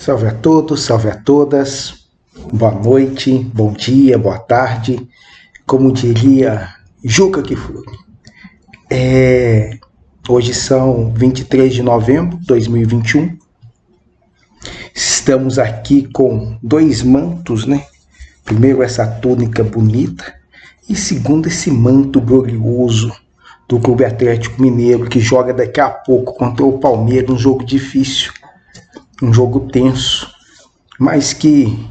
Salve a todos, salve a todas, boa noite, bom dia, boa tarde, como diria Juca Kfouri. Hoje são 23 de novembro de 2021, estamos aqui com dois mantos, né? Primeiro essa túnica bonita e segundo esse manto glorioso do Clube Atlético Mineiro, que joga daqui a pouco contra o Palmeiras, um jogo difícil. Um jogo tenso, mas que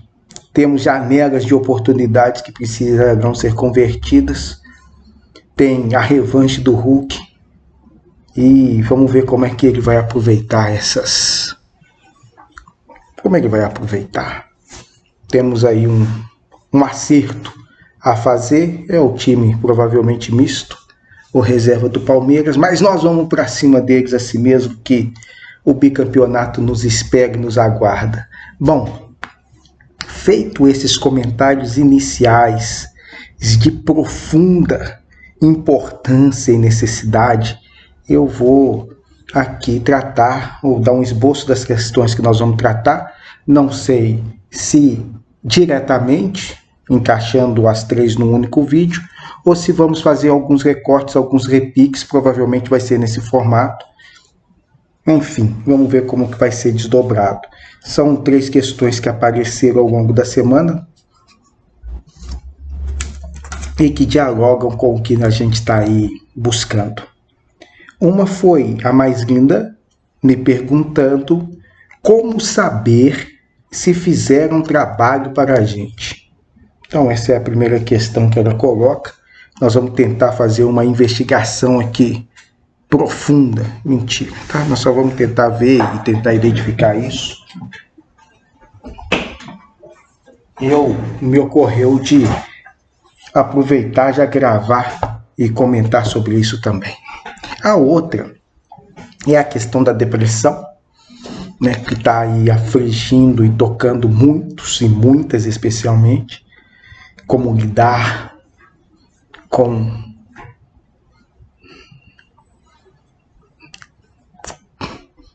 temos janelas de oportunidades que precisarão ser convertidas. Tem a revanche do Hulk e vamos ver como é que ele vai aproveitar essas. Como ele vai aproveitar? Temos aí um acerto a fazer, é o time provavelmente misto, ou reserva do Palmeiras, mas nós vamos para cima deles assim mesmo, que o bicampeonato nos espera e nos aguarda. Bom, feito esses comentários iniciais de profunda importância e necessidade, eu vou aqui tratar, ou dar um esboço das questões que nós vamos tratar. Não sei se diretamente, encaixando as três num único vídeo, ou se vamos fazer alguns recortes, alguns repiques, provavelmente vai ser nesse formato. Enfim, vamos ver como que vai ser desdobrado. São três questões que apareceram ao longo da semana e que dialogam com o que a gente está aí buscando. Uma foi a mais linda, me perguntando como saber se fizeram trabalho para a gente. Então essa é a primeira questão que ela coloca. Nós vamos tentar fazer uma investigação aqui profunda, mentira, tá? Nós só vamos tentar ver e tentar identificar isso. Me ocorreu de aproveitar, já gravar e comentar sobre isso também. A outra é a questão da depressão, né, que está aí afligindo e tocando muitos e muitas especialmente, como lidar com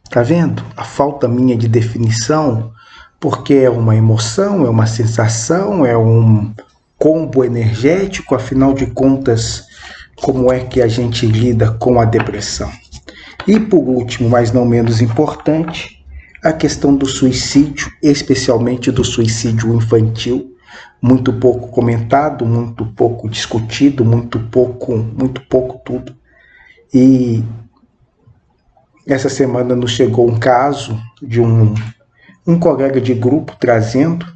tá vendo? A falta minha de definição, porque é uma emoção, é uma sensação, é um combo energético, afinal de contas, como é que a gente lida com a depressão? E por último, mas não menos importante, a questão do suicídio, especialmente do suicídio infantil, muito pouco comentado, muito pouco discutido, muito pouco tudo. E essa semana nos chegou um caso de um colega de grupo trazendo,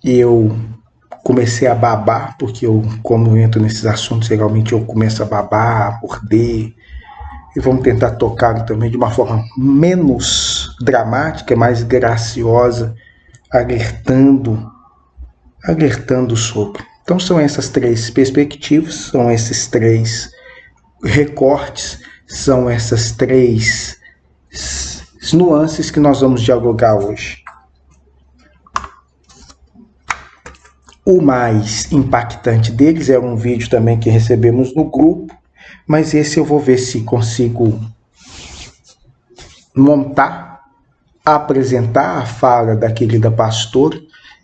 e eu comecei a babar, porque como eu entro nesses assuntos, geralmente eu começo a babar, a morder, e vamos tentar tocar também de uma forma menos dramática, mais graciosa, alertando sobre. Então são essas três perspectivas, são esses três recortes, são essas três nuances que nós vamos dialogar hoje. O mais impactante deles é um vídeo também que recebemos no grupo, mas esse eu vou ver se consigo montar, apresentar a fala da querida pastora,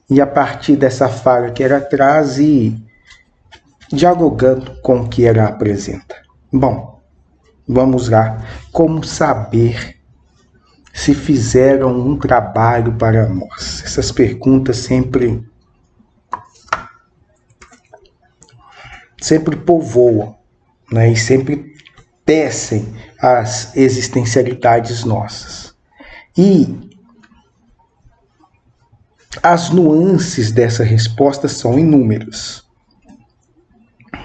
e a partir dessa fala que ela traz e dialogando com o que ela apresenta. Bom, vamos lá. Como saber se fizeram um trabalho para nós? Essas perguntas sempre povoam, né? E sempre tecem as existencialidades nossas. E as nuances dessa resposta são inúmeras.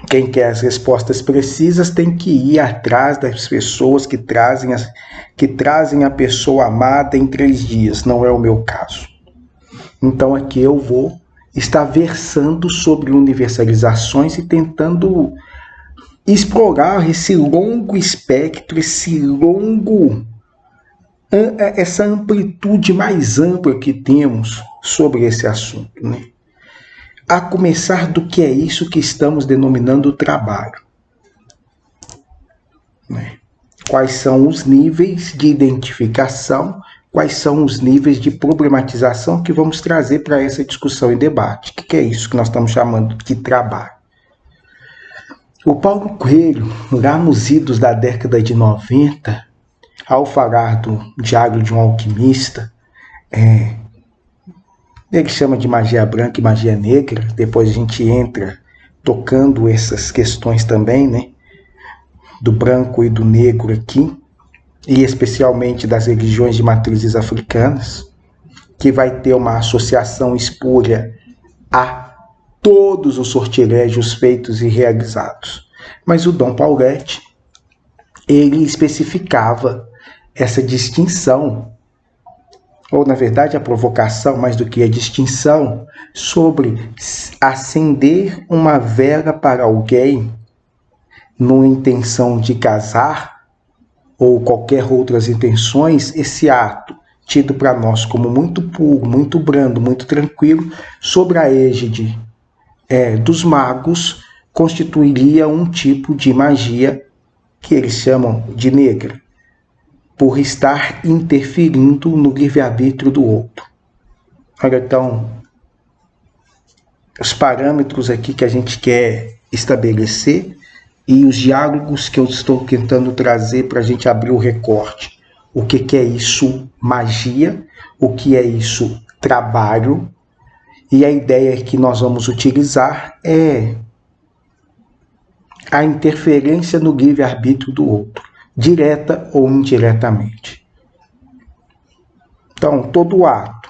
Quem quer as respostas precisas tem que ir atrás das pessoas que trazem a pessoa amada em 3 dias. Não é o meu caso. Então aqui eu vou estar versando sobre universalizações e tentando explorar esse longo espectro, essa amplitude mais ampla que temos sobre esse assunto, né? A começar do que é isso que estamos denominando trabalho, né? Quais são os níveis de identificação quais são os níveis de problematização que vamos trazer para essa discussão e debate. O que é isso que nós estamos chamando de trabalho? O Paulo Coelho, lá nos idos da década de 90, ao falar do Diário de um Alquimista, ele chama de magia branca e magia negra. Depois a gente entra tocando essas questões também, né? Do branco e do negro aqui, e especialmente das religiões de matrizes africanas, que vai ter uma associação espúria a todos os sortilégios feitos e realizados. Mas o Dom Pauletti, ele especificava essa distinção, ou na verdade a provocação, mais do que a distinção, sobre acender uma vela para alguém numa intenção de casar ou qualquer outras intenções. Esse ato, tido para nós como muito puro, muito brando, muito tranquilo, sobre a égide dos magos, constituiria um tipo de magia que eles chamam de negra, por estar interferindo no livre-arbítrio do outro. Olha, então, os parâmetros aqui que a gente quer estabelecer e os diálogos que eu estou tentando trazer para a gente abrir o recorte. O que é isso magia? O que é isso trabalho? E a ideia que nós vamos utilizar é a interferência no livre-arbítrio do outro, direta ou indiretamente. Então, todo ato,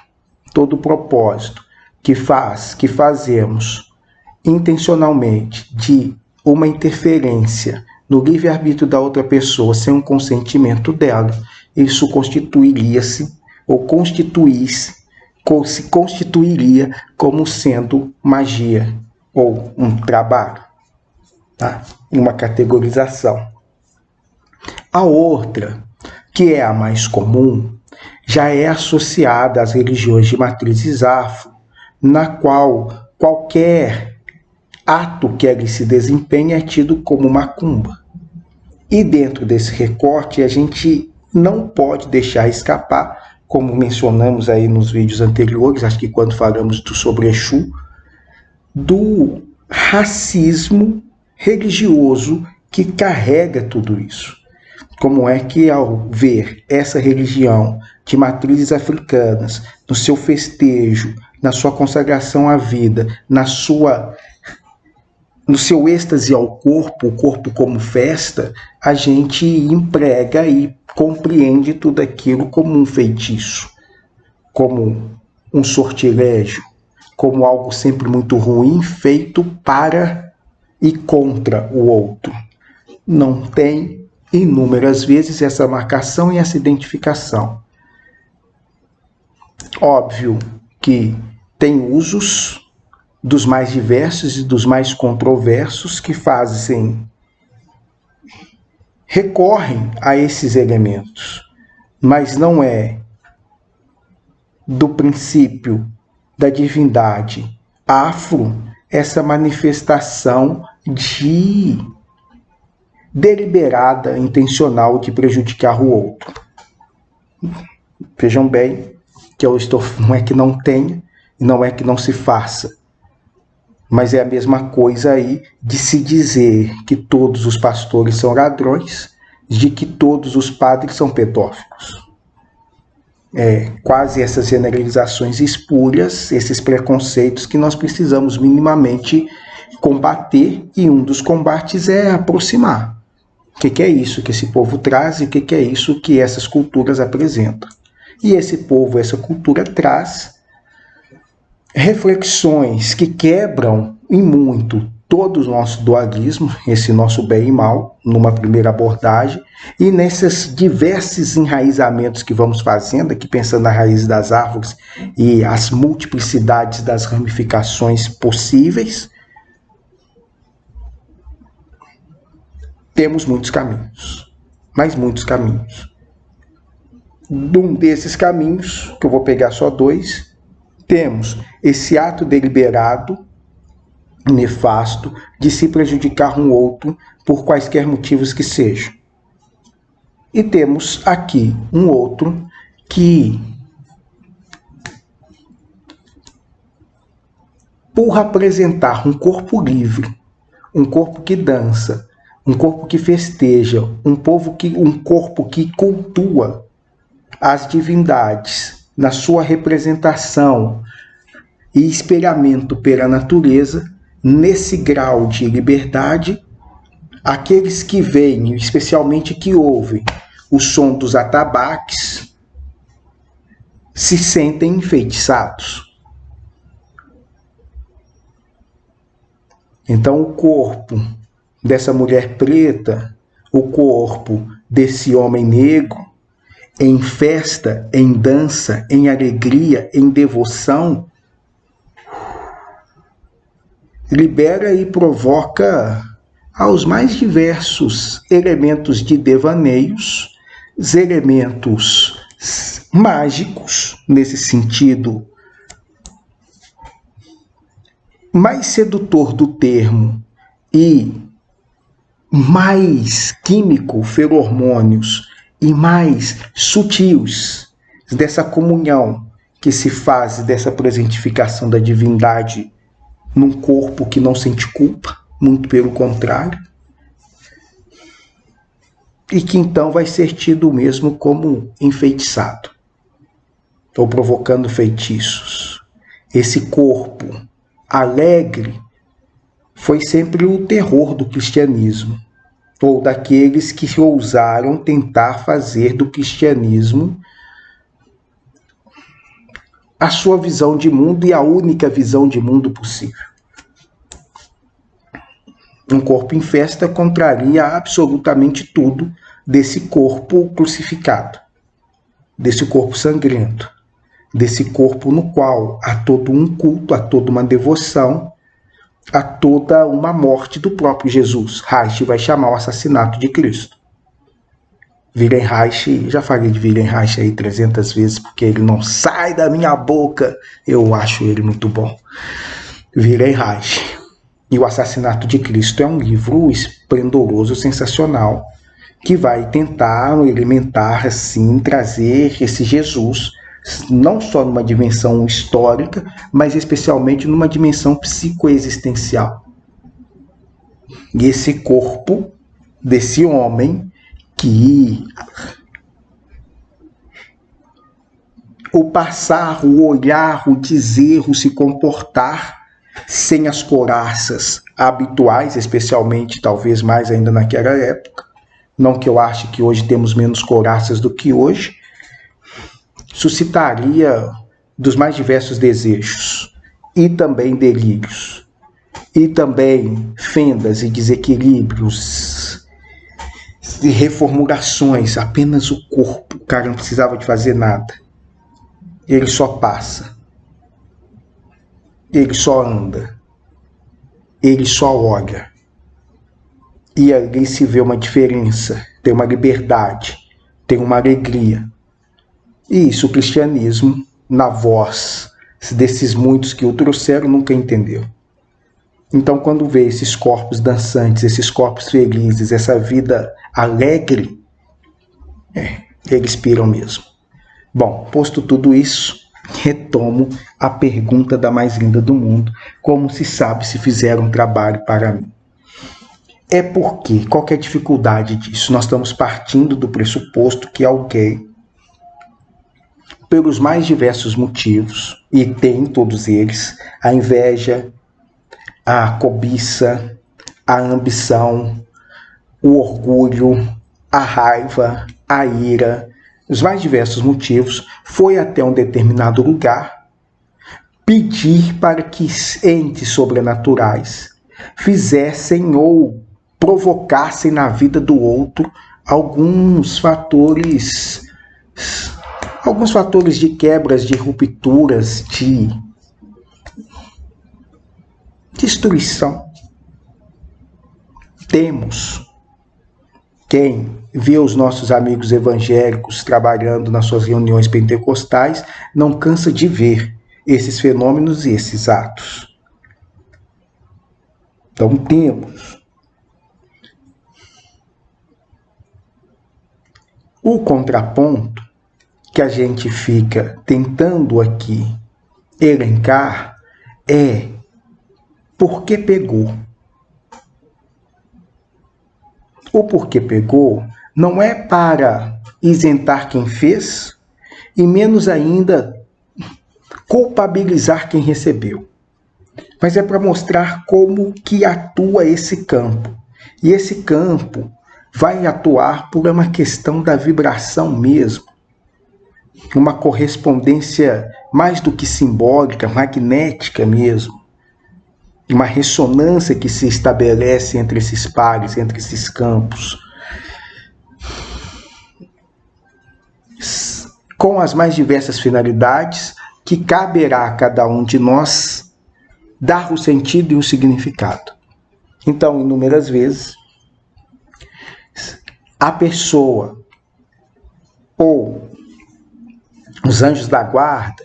todo propósito que fazemos intencionalmente de uma interferência no livre-arbítrio da outra pessoa sem um consentimento dela, isso constituiria-se ou se constituiria como sendo magia ou um trabalho, tá? Uma categorização. A outra, que é a mais comum, já é associada às religiões de matrizes afro, na qual qualquer ato que ali se desempenha é tido como macumba. E dentro desse recorte a gente não pode deixar escapar, como mencionamos aí nos vídeos anteriores, acho que quando falamos sobre Exu, do racismo religioso que carrega tudo isso. Como é que, ao ver essa religião de matrizes africanas, no seu festejo, na sua consagração à vida, no seu êxtase ao corpo, o corpo como festa, a gente emprega e compreende tudo aquilo como um feitiço, como um sortilégio, como algo sempre muito ruim, feito para e contra o outro. Não tem inúmeras vezes essa marcação e essa identificação. Óbvio que tem usos dos mais diversos e dos mais controversos que recorrem a esses elementos, mas não é do princípio da divindade afro essa manifestação de deliberada, intencional de prejudicar o outro. Vejam bem que não é que não tenha, não é que não se faça, mas é a mesma coisa aí de se dizer que todos os pastores são ladrões, de que todos os padres são pedófilos. Quase essas generalizações espúrias, esses preconceitos que nós precisamos minimamente combater, e um dos combates é aproximar. O que é isso que esse povo traz e o que é isso que essas culturas apresentam. E esse povo, essa cultura traz reflexões que quebram em muito todo o nosso dualismo, esse nosso bem e mal, numa primeira abordagem, e nesses diversos enraizamentos que vamos fazendo, aqui pensando na raiz das árvores e as multiplicidades das ramificações possíveis, temos muitos caminhos, mas muitos caminhos. Um desses caminhos, que eu vou pegar só dois, temos esse ato deliberado, nefasto, de se prejudicar um outro por quaisquer motivos que sejam. E temos aqui um outro, que, por apresentar um corpo livre, um corpo que dança, um corpo que festeja, um corpo que cultua as divindades na sua representação e espelhamento pela natureza, nesse grau de liberdade, aqueles que veem, especialmente que ouvem o som dos atabaques, se sentem enfeitiçados. Então o corpo dessa mulher preta, o corpo desse homem negro, em festa, em dança, em alegria, em devoção, libera e provoca aos mais diversos elementos de devaneios, os elementos mágicos, nesse sentido mais sedutor do termo e mais químico, feromônios, e mais sutis dessa comunhão que se faz dessa presentificação da divindade num corpo que não sente culpa, muito pelo contrário, e que então vai ser tido mesmo como enfeitiçado, ou provocando feitiços. Esse corpo alegre foi sempre o terror do cristianismo, ou daqueles que ousaram tentar fazer do cristianismo a sua visão de mundo e a única visão de mundo possível. Um corpo em festa contraria absolutamente tudo desse corpo crucificado, desse corpo sangrento, desse corpo no qual há todo um culto, há toda uma devoção, há toda uma morte do próprio Jesus. Reich vai chamar o assassinato de Cristo. Wilhelm Reich, já falei de Wilhelm Reich aí 300 vezes, porque ele não sai da minha boca, eu acho ele muito bom. Wilhelm Reich. E o Assassinato de Cristo é um livro esplendoroso, sensacional, que vai tentar elementar, assim, trazer esse Jesus, não só numa dimensão histórica, mas especialmente numa dimensão psicoexistencial. E esse corpo desse homem que o passar, o olhar, o dizer, o se comportar sem as couraças habituais, especialmente, talvez mais ainda naquela época, não que eu ache que hoje temos menos couraças do que hoje, suscitaria dos mais diversos desejos e também delírios, e também fendas e desequilíbrios e reformulações. Apenas o corpo, o cara não precisava de fazer nada, ele só passa, ele só anda, ele só olha, e ali se vê uma diferença, tem uma liberdade, tem uma alegria. E isso o cristianismo, na voz desses muitos que o trouxeram, nunca entendeu. Então, quando vê esses corpos dançantes, esses corpos felizes, essa vida alegre, eles piram mesmo. Bom, posto tudo isso, retomo a pergunta da mais linda do mundo: como se sabe se fizeram um trabalho para mim? É porque, qual que é a dificuldade disso? Nós estamos partindo do pressuposto que alguém, pelos mais diversos motivos, e tem todos eles, a inveja, a cobiça, a ambição, o orgulho, a raiva, a ira, os mais diversos motivos, foi até um determinado lugar pedir para que entes sobrenaturais fizessem ou provocassem na vida do outro alguns fatores de quebras, de rupturas, de destruição. Temos quem vê os nossos amigos evangélicos trabalhando nas suas reuniões pentecostais, não cansa de ver esses fenômenos e esses atos. Então temos o contraponto, que a gente fica tentando aqui elencar é por que pegou. O porquê pegou não é para isentar quem fez e menos ainda culpabilizar quem recebeu, mas é para mostrar como que atua esse campo. E esse campo vai atuar por uma questão da vibração mesmo, uma correspondência mais do que simbólica, magnética mesmo, uma ressonância que se estabelece entre esses pares, entre esses campos, com as mais diversas finalidades que caberá a cada um de nós dar o sentido e o significado. Então, inúmeras vezes, a pessoa ou os anjos da guarda,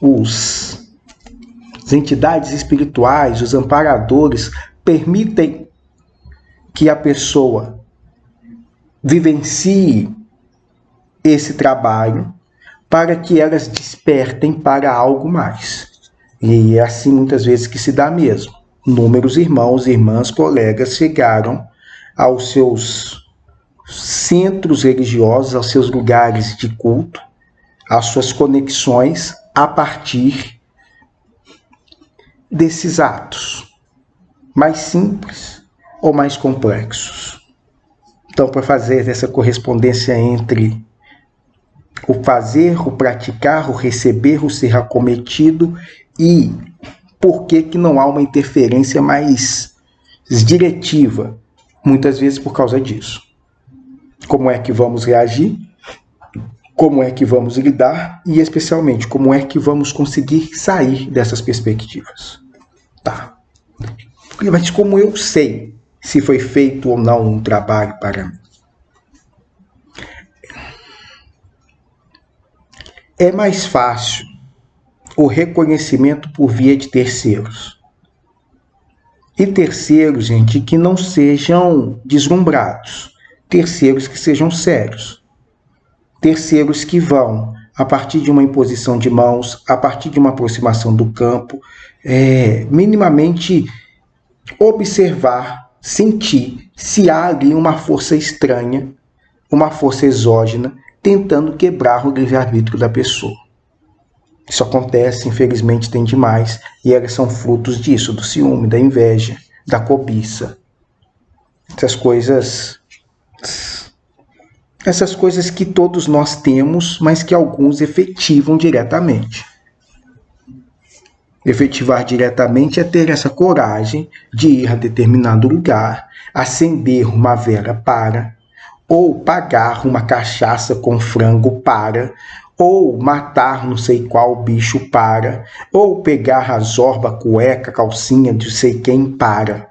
as entidades espirituais, os amparadores, permitem que a pessoa vivencie esse trabalho para que elas despertem para algo mais. E é assim muitas vezes que se dá mesmo. Inúmeros irmãos, irmãs, colegas chegaram aos seus centros religiosos, aos seus lugares de culto, às suas conexões a partir desses atos, mais simples ou mais complexos. Então, para fazer essa correspondência entre o fazer, o praticar, o receber, o ser acometido e por que não há uma interferência mais diretiva, muitas vezes por causa disso. Como é que vamos reagir? Como é que vamos lidar? E, especialmente, como é que vamos conseguir sair dessas perspectivas? Tá. Mas como eu sei se foi feito ou não um trabalho para mim? É mais fácil o reconhecimento por via de terceiros. E terceiros, gente, que não sejam deslumbrados. Terceiros que sejam sérios. Terceiros que vão, a partir de uma imposição de mãos, a partir de uma aproximação do campo, minimamente observar, sentir se há ali uma força estranha, uma força exógena, tentando quebrar o livre-arbítrio da pessoa. Isso acontece, infelizmente, tem demais, e elas são frutos disso, do ciúme, da inveja, da cobiça. Essas coisas que todos nós temos, mas que alguns efetivam diretamente. Efetivar diretamente é ter essa coragem de ir a determinado lugar, acender uma vela para, ou pagar uma cachaça com frango para, ou matar não sei qual bicho para, ou pegar a zorba, cueca, calcinha de sei quem para.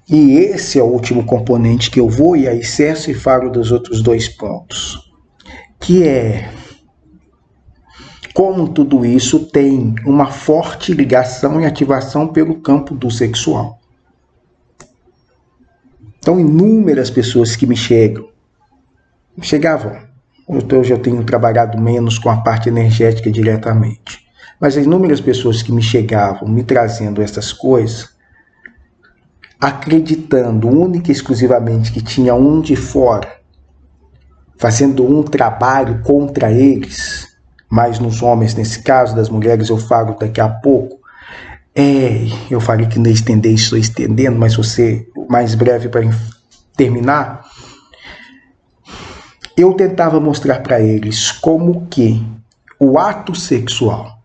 E esse é o último componente que eu vou e aí cesso e falo dos outros dois pontos, que é como tudo isso tem uma forte ligação e ativação pelo campo do sexual. Então, inúmeras pessoas que me chegavam, hoje eu tenho trabalhado menos com a parte energética diretamente, mas inúmeras pessoas que me chegavam, me trazendo essas coisas, acreditando única e exclusivamente que tinha um de fora, fazendo um trabalho contra eles, mas nos homens, nesse caso, das mulheres eu falo daqui a pouco. Eu falei que não ia estender, estou estendendo, mas você, mais breve para terminar, eu tentava mostrar para eles como que o ato sexual,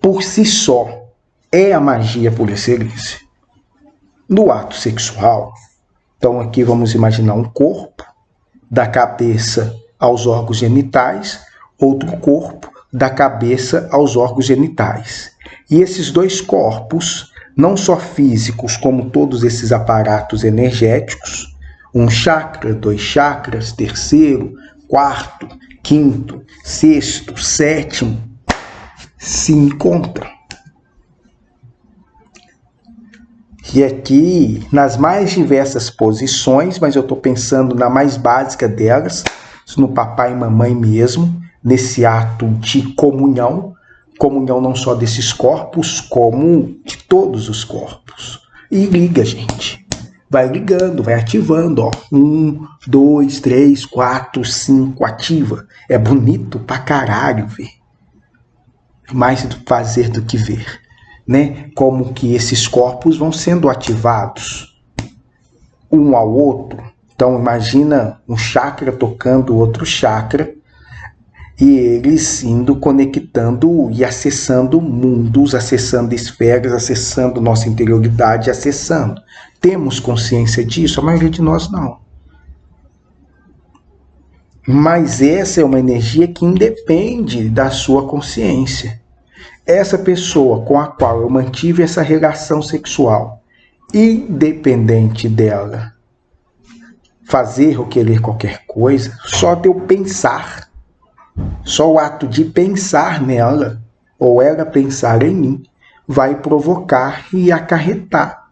por si só, é a magia por excelência. No ato sexual, então aqui vamos imaginar um corpo, da cabeça aos órgãos genitais, outro corpo, da cabeça aos órgãos genitais. E esses dois corpos, não só físicos, como todos esses aparatos energéticos, um chakra, dois chakras, terceiro, quarto, quinto, sexto, sétimo, se encontram. E aqui, nas mais diversas posições, mas eu estou pensando na mais básica delas, no papai e mamãe mesmo, nesse ato de comunhão não só desses corpos, como de todos os corpos. E liga, gente. Vai ligando, vai ativando, ó. 1, 2, 3, 4, 5, ativa. É bonito pra caralho ver. Mais fazer do que ver, né? Como que esses corpos vão sendo ativados um ao outro. Então imagina um chakra tocando outro chakra e eles indo conectando e acessando mundos, acessando esferas, acessando nossa interioridade, acessando. Temos consciência disso? A maioria de nós não. Mas essa é uma energia que independe da sua consciência. Essa pessoa com a qual eu mantive essa relação sexual, independente dela fazer ou querer qualquer coisa, só de eu pensar, só o ato de pensar nela, ou ela pensar em mim, vai provocar e acarretar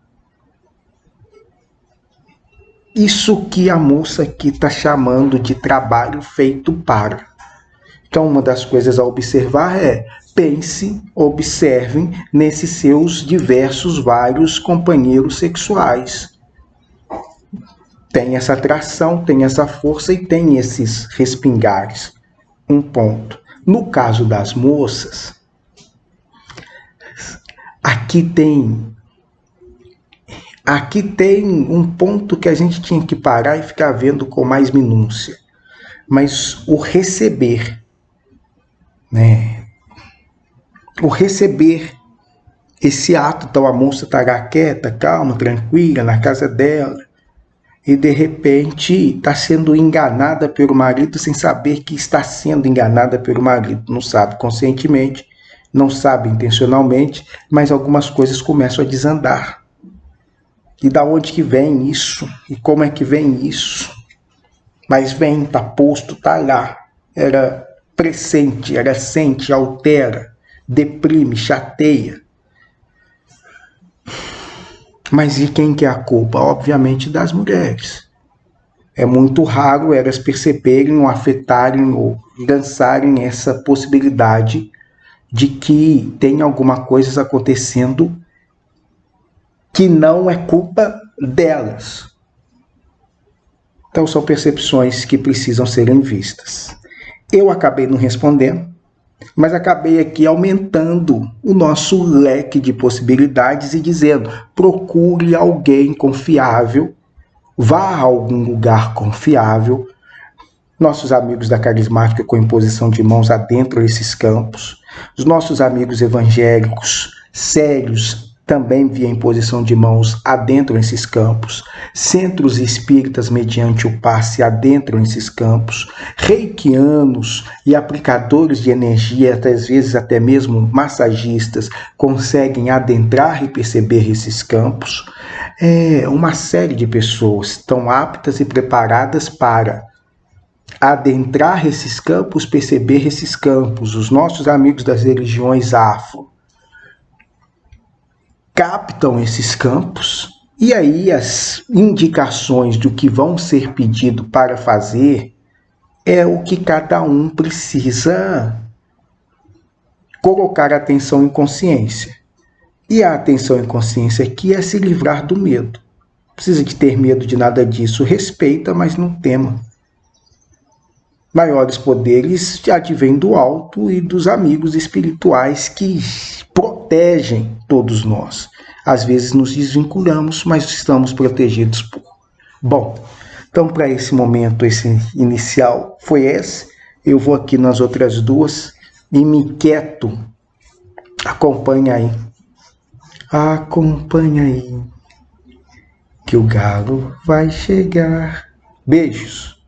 isso que a moça aqui está chamando de trabalho feito para. Então, uma das coisas a observar é: pense, observem nesses seus diversos, vários companheiros sexuais. Tem essa atração, tem essa força e tem esses respingares. Um ponto. No caso das moças, aqui tem um ponto que a gente tinha que parar e ficar vendo com mais minúcia. Mas o receber, né? O receber esse ato, então a moça está quieta, calma, tranquila, na casa dela, e de repente está sendo enganada pelo marido sem saber que está sendo enganada pelo marido. Não sabe conscientemente, não sabe intencionalmente, mas algumas coisas começam a desandar. E da onde que vem isso? E como é que vem isso? Mas vem, tá posto, tá lá. Era presente, era sente, altera, deprime, chateia. Mas de quem que é a culpa? Obviamente das mulheres. É muito raro elas perceberem ou afetarem ou lançarem essa possibilidade de que tem alguma coisa acontecendo que não é culpa delas. Então são percepções que precisam serem vistas. Eu acabei não respondendo, mas acabei aqui aumentando o nosso leque de possibilidades e dizendo: procure alguém confiável, vá a algum lugar confiável. Nossos amigos da Carismática com imposição de mãos adentram esses campos. Os nossos amigos evangélicos sérios também via imposição de mãos adentram esses campos. Centros espíritas mediante o passe adentram esses campos. Reikianos e aplicadores de energia, às vezes até mesmo massagistas, conseguem adentrar e perceber esses campos. Uma série de pessoas estão aptas e preparadas para adentrar esses campos, perceber esses campos. Os nossos amigos das religiões afro captam esses campos, e aí as indicações do que vão ser pedido para fazer é o que cada um precisa colocar atenção em consciência. E a atenção em consciência aqui é se livrar do medo. Não precisa de ter medo de nada disso, respeita, mas não tema. Maiores poderes advêm do alto e dos amigos espirituais que protegem todos nós. Às vezes nos desvinculamos, mas estamos protegidos por. Bom, então para esse momento, esse inicial foi esse. Eu vou aqui nas outras duas e me quieto. Acompanha aí. Acompanha aí. Que o galo vai chegar. Beijos.